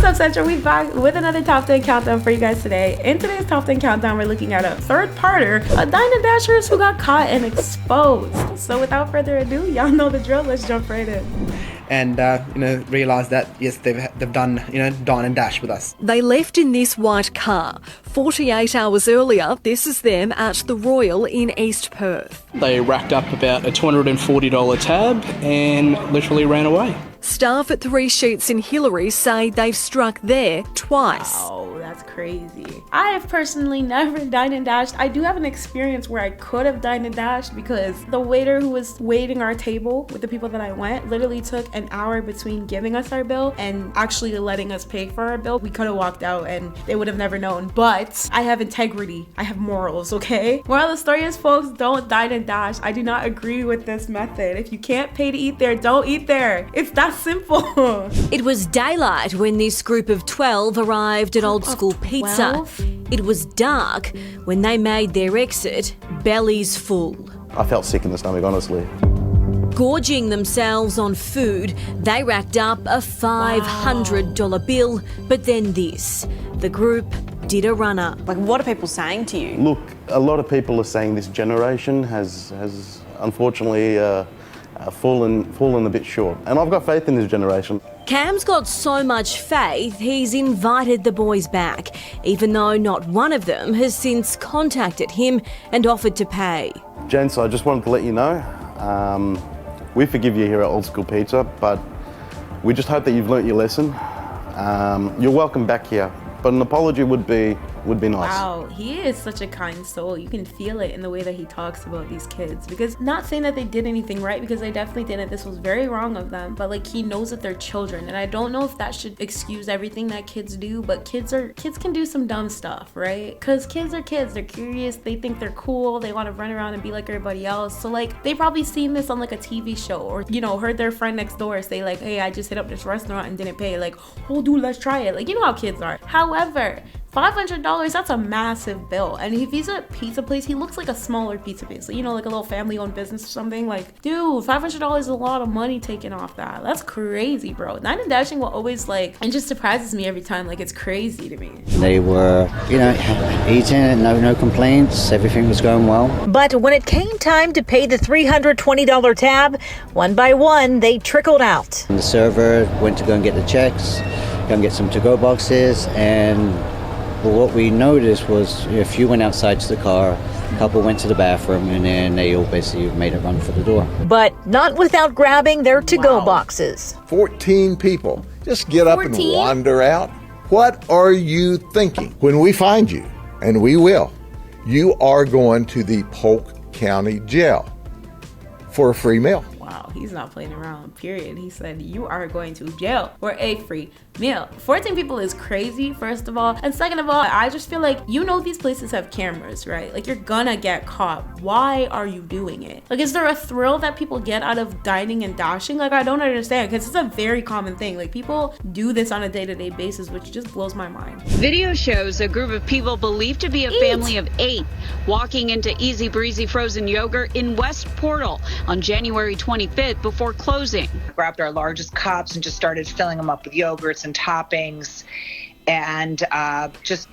up, Central? We're back with another Top 10 Countdown for you guys today. In today's Top 10 Countdown, we're looking at a third-parter of Dine and Dashers who got caught and exposed. So without further ado, y'all know the drill. Let's jump right in. And realize that yes, they've done Dine and Dash with us. They left in this white car. 48 hours earlier, this is them at the Royal in East Perth. They racked up about a $240 tab and literally ran away. Staff at 3 Sheets in Hillary say they've struck there twice. Oh, that's crazy. I have personally never dined and dashed. I do have an experience where I could have dined and dashed because the waiter who was waiting our table with the people that I went literally took an hour between giving us our bill and actually letting us pay for our bill. We could have walked out and they would have never known. But I have integrity. I have morals, okay? Moral of the story is, folks, don't dine and dash. I do not agree with this method. If you can't pay to eat there, don't eat there. It's that simple. It was daylight when this group of 12 arrived at Old School Pizza. It was dark when they made their exit, bellies full. I felt sick in the stomach, honestly. Gorging themselves on food, they racked up a $500 bill, but then this. The group did a runner. Like, what are people saying to you? Look, a lot of people are saying this generation has unfortunately fallen a bit short. And I've got faith in this generation. Cam's got so much faith, he's invited the boys back, even though not one of them has since contacted him and offered to pay. Gents, I just wanted to let you know, we forgive you here at Old School Pizza, but we just hope that you've learnt your lesson. You're welcome back here, but an apology would be nice. Wow, he is such a kind soul. You can feel it in the way that he talks about these kids. Because not saying that they did anything right, because they definitely didn't. This was very wrong of them. But like, he knows that they're children, and I don't know if that should excuse everything that kids do. But kids can do some dumb stuff, right? Because kids are kids. They're curious. They think they're cool. They want to run around and be like everybody else. So like, they probably seen this on like a TV show, or heard their friend next door say like, "Hey, I just hit up this restaurant and didn't pay." Like, "Oh, dude, let's try it." Like, you know how kids are. However, $500, that's a massive bill. And if he's a pizza place, he looks like a smaller pizza place. Like, like a little family-owned business or something. Like, dude, $500 is a lot of money taken off that. That's crazy, bro. Dine and dashing will always and just surprises me every time. Like, it's crazy to me. They were, eating, no complaints. Everything was going well. But when it came time to pay the $320 tab, one by one, they trickled out. And the server went to go and get the checks, go and get some to-go boxes, and what we noticed was a few went outside to the car, a couple went to the bathroom, and then they all basically made a run for the door. But not without grabbing their to-go boxes. 14 people. Just get up and wander out. What are you thinking? When we find you, and we will, you are going to the Polk County Jail for a free meal. Wow, he's not playing around, period. He said you are going to jail for a free meal. 14 people is crazy, first of all. And second of all, I just feel like, these places have cameras, right? Like, you're gonna get caught. Why are you doing it? Like, is there a thrill that people get out of dining and dashing? Like, I don't understand, because it's a very common thing. Like, people do this on a day-to-day basis, which just blows my mind. Video shows a group of people believed to be a family of 8 walking into Easy Breezy frozen yogurt in West Portal on January 25th before closing. Grabbed our largest cups and just started filling them up with yogurts and toppings, and just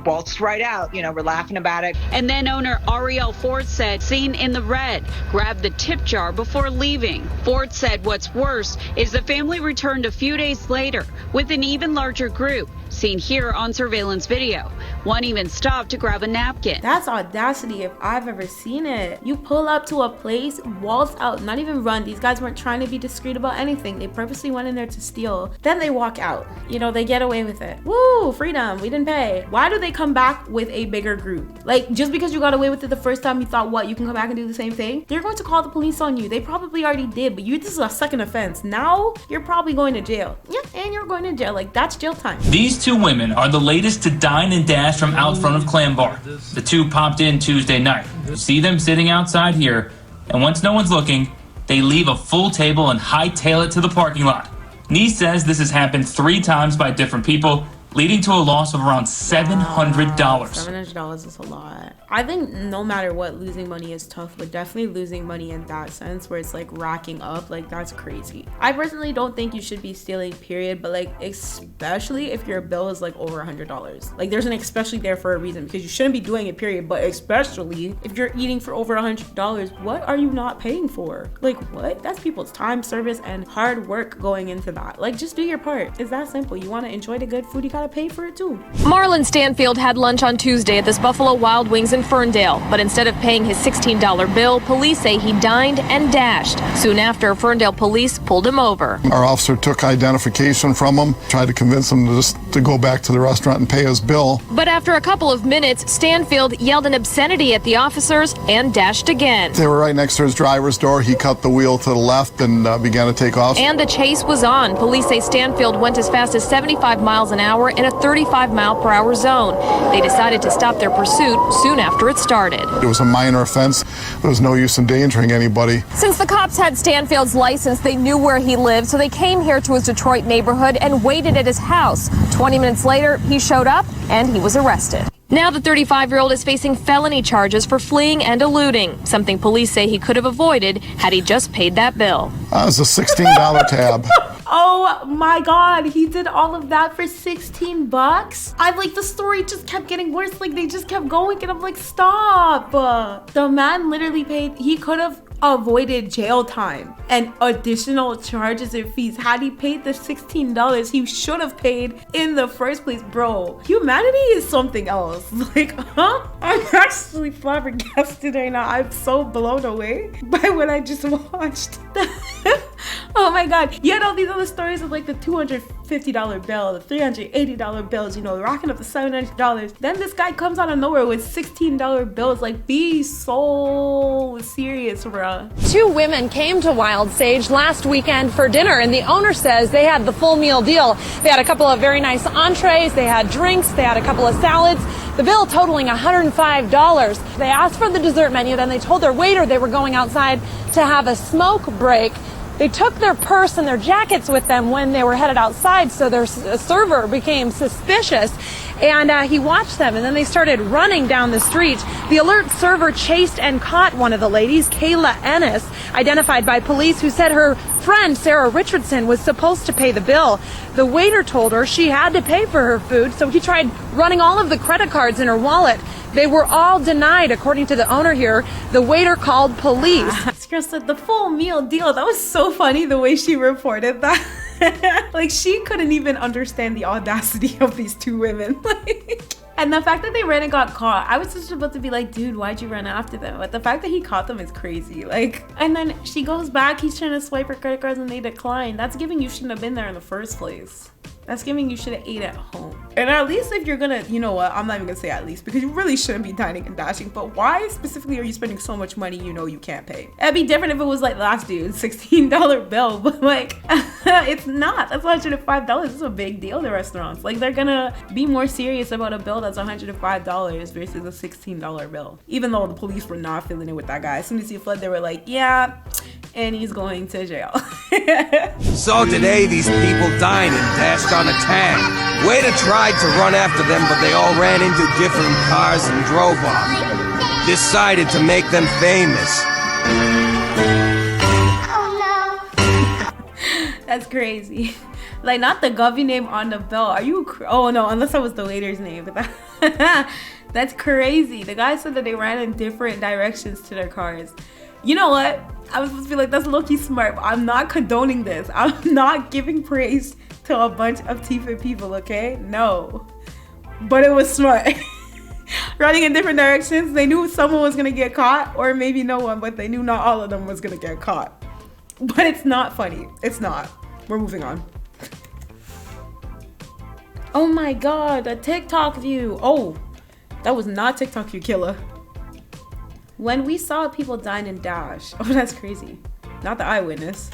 waltzed right out. We're laughing about it. And then owner Ariel Ford said, seen in the red, grabbed the tip jar before leaving. Ford said what's worse is the family returned a few days later with an even larger group, seen here on surveillance video. One even stopped to grab a napkin. That's audacity if I've ever seen it. You pull up to a place, waltz out, not even run. These guys weren't trying to be discreet about anything. They purposely went in there to steal. Then they walk out. They get away with it. Woo, freedom, we didn't pay. Why do they come back with a bigger group? Like, just because you got away with it the first time, you thought, you can come back and do the same thing? They're going to call the police on you. They probably already did, but this is a second offense. Now, you're probably going to jail. Yeah, and you're going to jail. Like, that's jail time. These two women are the latest to dine and dash from out front of Clam Bar. The two popped in Tuesday night. You see them sitting outside here, and once no one's looking, they leave a full table and hightail it to the parking lot. Nee says this has happened 3 times by different people, leading to a loss of around $700. $700 is a lot. I think no matter what, losing money is tough, but definitely losing money in that sense where it's like racking up, like that's crazy. I personally don't think you should be stealing, period, but like especially if your bill is like over $100. Like there's an especially there for a reason, because you shouldn't be doing it, period, but especially if you're eating for over $100, what are you not paying for? Like what? That's people's time, service, and hard work going into that. Like just do your part. It's that simple. You want to enjoy the good food, you gotta pay for it too. Marlon Stanfield had lunch on Tuesday at this Buffalo Wild Wings in Ferndale, but instead of paying his $16 bill, police say he dined and dashed. Soon after, Ferndale police pulled him over. Our officer took identification from him, tried to convince him to go back to the restaurant and pay his bill. But after a couple of minutes, Stanfield yelled an obscenity at the officers and dashed again. They were right next to his driver's door. He cut the wheel to the left and began to take off. And the chase was on. Police say Stanfield went as fast as 75 miles an hour in a 35-mile-per-hour zone. They decided to stop their pursuit soon after it started. It was a minor offense. There was no use endangering anybody. Since the cops had Stanfield's license, they knew where he lived, so they came here to his Detroit neighborhood and waited at his house. 20 minutes later, he showed up and he was arrested. Now the 35-year-old is facing felony charges for fleeing and eluding, something police say he could have avoided had he just paid that bill. It was a $16 tab. Oh my God, he did all of that for 16 bucks? I like the story just kept getting worse. Like they just kept going and I'm like, stop. The man literally paid, he could have avoided jail time and additional charges and fees had he paid the $16 he should have paid in the first place. Bro, humanity is something else. Like, huh? I'm actually flabbergasted right now. I'm so blown away by what I just watched. Oh my God. You had all these other stories of like the $250 bill, the $380 bills, you know, rocking up the $700. Then this guy comes out of nowhere with $16 bills. Like, be so serious, bro. Two women came to Wild Sage last weekend for dinner, and the owner says they had the full meal deal. They had a couple of very nice entrees, they had drinks, they had a couple of salads. The bill totaling $105. They asked for the dessert menu, then they told their waiter they were going outside to have a smoke break. They took their purse and their jackets with them when they were headed outside, so their server became suspicious, and he watched them, and then they started running down the street. The alert server chased and caught one of the ladies, Kayla Ennis, identified by police, who said her friend, Sarah Richardson, was supposed to pay the bill. The waiter told her she had to pay for her food, so he tried running all of the credit cards in her wallet. They were all denied, according to the owner here. The waiter called police. This girl said the full meal deal. That was so funny the way she reported that. Like, she couldn't even understand the audacity of these two women. And the fact that they ran and got caught, I was just about to be like, dude, why'd you run after them? But the fact that he caught them is crazy. Like, and then she goes back, he's trying to swipe her credit cards and they decline. That's giving you shouldn't have been there in the first place. That's giving you should have ate at home. And at least if you're gonna, you know what, I'm not even gonna say at least, because you really shouldn't be dining and dashing, but why specifically are you spending so much money you know you can't pay? It'd be different if it was like last dude, $16 bill, but like, it's not. That's $105. It's a big deal to restaurants. Like, they're gonna be more serious about a bill that's $105 versus a $16 bill. Even though the police were not feeling it with that guy. As soon as he fled, they were like, yeah, and he's going to jail. So today, these people dined and dashed on a tag. Waiter tried to run after them, but they all ran into different cars and drove off. Decided to make them famous. That's crazy. Like, not the Govy name on the bill. Are you oh no, unless that was the waiter's name. But that's crazy. The guy said that they ran in different directions to their cars. You know what? I was supposed to be like, that's low-key smart, but I'm not condoning this. I'm not giving praise to a bunch of Tifa people, okay? No. But it was smart. Running in different directions. They knew someone was gonna get caught, or maybe no one, but they knew not all of them was gonna get caught. But it's not funny. It's not. We're moving on. Oh my God, a TikTok view. Oh, that was not TikTok view, killer. When we saw people dine and dash. Oh, that's crazy. Not the eyewitness.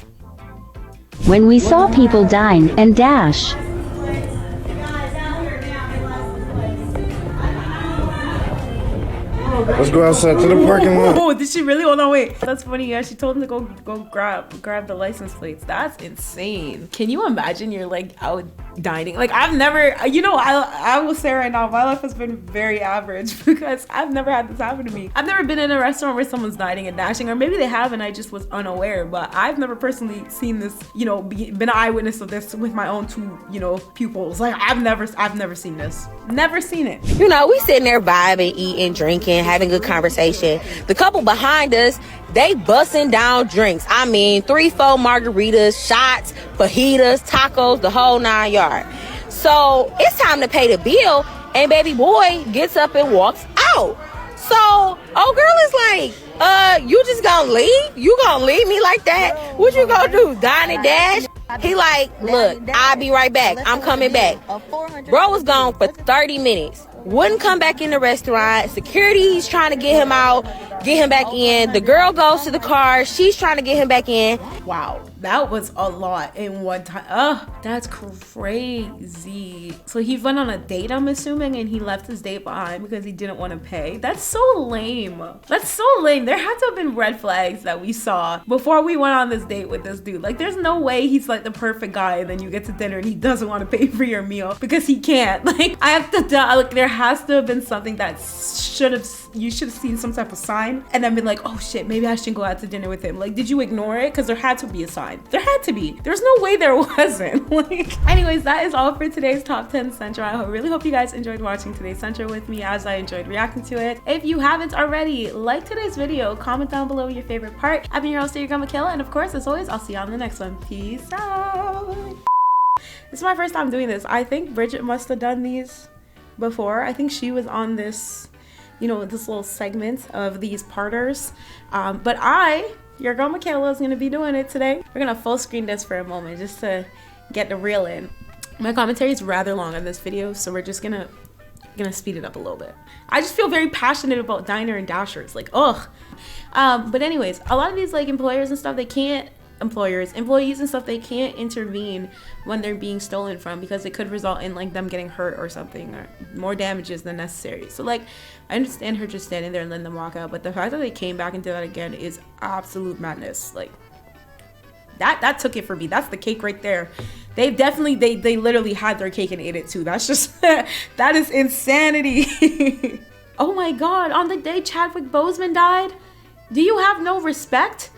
When we saw people dine and dash. Let's go outside to the parking lot. Oh, did she really? Oh no, wait. That's funny. Yeah, she told him to go grab the license plates. That's insane. Can you imagine you're like out dining. Like I've never, you know, I will say right now, my life has been very average because I've never had this happen to me. I've never been in a restaurant where someone's dining and dashing, or maybe they have and I just was unaware, but I've never personally seen this, you know, been an eyewitness of this with my own two, you know, pupils. Like I've never seen this. Never seen it. You know, we sitting there vibing, eating, drinking, having good conversation. The couple behind us, they busting down drinks. I mean, 3-4 margaritas, shots, fajitas, tacos, the whole 9 yards. So it's time to pay the bill, and baby boy gets up and walks out. So old girl is like, you just gonna leave? You gonna leave me like that? What you gonna do, dine and dash? He like, look, I'll be right back. I'm coming back. Bro was gone for 30 minutes. Wouldn't come back in the restaurant. Security's trying to get him out, get him back in. The girl goes to the car. She's trying to get him back in. Wow, that was a lot in one time. Ugh, that's crazy. So he went on a date, I'm assuming, and he left his date behind because he didn't want to pay. That's so lame. That's so lame. There had to have been red flags that we saw before we went on this date with this dude. Like, there's no way he's like the perfect guy and then you get to dinner and he doesn't want to pay for your meal because he can't. Like, I have to die. Like, there has to have been something that you should have seen some type of sign and then been like, oh shit, maybe I shouldn't go out to dinner with him. Like, did you ignore it? Because there had to be a sign. There had to be. There's no way there wasn't. Like, anyways, that is all for today's top 10 Central. I really hope you guys enjoyed watching today's Central with me as I enjoyed reacting to it. If you haven't already, like today's video, comment down below your favorite part. I've been your host, your girl Michaela, and of course, as always, I'll see you on the next one. Peace out. This is my first time doing this. I think Bridget must have done these before. I think she was on this, you know, this little segment of these parters. But your girl Michaela, is gonna be doing it today. We're gonna full screen this for a moment just to get the reel in. My commentary is rather long on this video, so we're just gonna speed it up a little bit. I just feel very passionate about Diner and Dashers, like, ugh. But anyways, a lot of these like employees and stuff, employees and stuff, they can't intervene when they're being stolen from because it could result in like them getting hurt or something or more damages than necessary. So like, I understand her just standing there and letting them walk out, but the fact that they came back and did that again is absolute madness. Like, that took it for me. That's the cake right there. They literally had their cake and ate it too. That's just that is insanity. Oh my god, on the day Chadwick Boseman died, do you have no respect?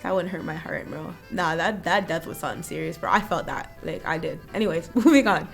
That wouldn't hurt my heart, bro. Nah, that death was something serious, bro. I felt that. Like, I did. Anyways, moving on.